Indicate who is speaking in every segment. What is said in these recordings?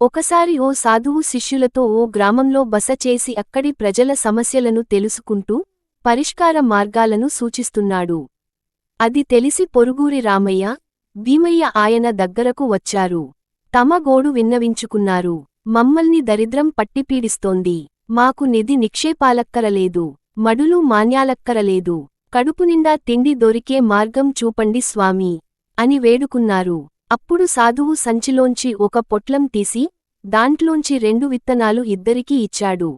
Speaker 1: ఒకసారి ఓ సాధువు శిష్యులతో ఓ గ్రామంలో బస చేసి అక్కడి ప్రజల సమస్యలను తెలుసుకుంటూ పరిష్కార మార్గాలను సూచిస్తున్నాడు. అది తెలిసి పొరుగురి రామయ్య, భీమయ్య ఆయన దగ్గరకు వచ్చారు. తమ గోడు విన్నవించుకున్నారు. మమ్మల్ని దరిద్రం పట్టిపీడిస్తోంది. మాకు నిధి నిక్షేపాలక్కరలేదు, మడులు మాన్యాలక్కరలేదు, కడుపునిండా తిండి దొరికే మార్గం చూపండి స్వామీ అని వేడుకున్నారు. అప్పుడు సాధువు సంచిలోంచి ఒక పొట్లం తీసి దాంట్లోంచి 2 విత్తనాలు ఇద్దరికీ ఇచ్చాడు.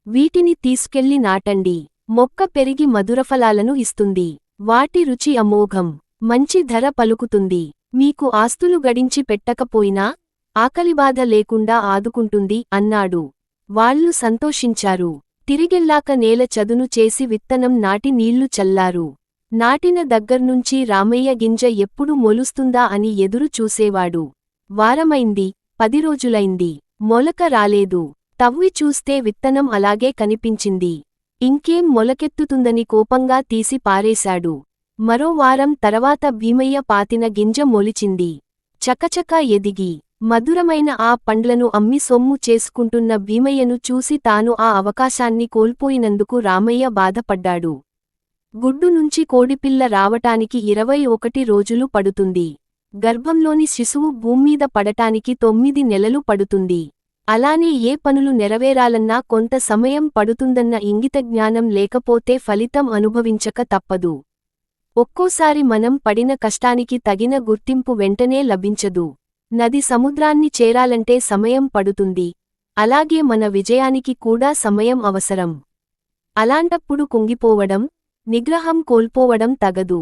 Speaker 1: వీటిని తీసుకెళ్లి నాటండి. మొక్క పెరిగి మధురఫలాలను ఇస్తుంది. వాటి రుచి అమోఘం. మంచి ధర పలుకుతుంది. మీకు ఆస్తులు గడించి పెట్టకపోయినా ఆకలిబాధ లేకుండా ఆదుకుంటుంది అన్నాడు. వాళ్ళు సంతోషించారు. తిరిగెళ్ళాక నేల చదును చేసి విత్తనం నాటి నీళ్లు చల్లారు. నాటిన దగ్గర్నుంచి రామయ్య గింజ ఎప్పుడు మొలుస్తుందా అని ఎదురు చూసేవాడు. వారమైంది, 10 రోజులైంది. మొలక రాలేదు. తవ్వి చూస్తే విత్తనం అలాగే కనిపించింది. ఇంకేం మొలకెత్తుతుందని కోపంగా తీసి పారేశాడు. మరో వారం తర్వాత భీమయ్య పాతిన గింజ మొలిచింది. చకచకా ఎదిగి మధురమైన ఆ పండ్లను అమ్మి సొమ్ము చేసుకుంటున్న భీమయ్యను చూసి తాను ఆ అవకాశాన్ని కోల్పోయినందుకు రామయ్య బాధపడ్డాడు. గుడ్డు నుంచి కోడిపిల్ల రావటానికి 21 రోజులు పడుతుంది. గర్భంలోని శిశువు భూమ్మీద పడటానికి 9 నెలలు పడుతుంది. అలానే ఏ పనులు నెరవేరాలన్నా కొంత సమయం పడుతుందన్న ఇంగితజ్ఞానం లేకపోతే ఫలితం అనుభవించక తప్పదు. ఒక్కోసారి మనం పడిన కష్టానికి తగిన గుర్తింపు వెంటనే లభించదు. నది సముద్రాన్ని చేరాలంటే సమయం పడుతుంది. అలాగే మన విజయానికి కూడా సమయం అవసరం. అలాంటప్పుడు కుంగిపోవడం, నిగ్రహం కోల్పోవడం తగదు.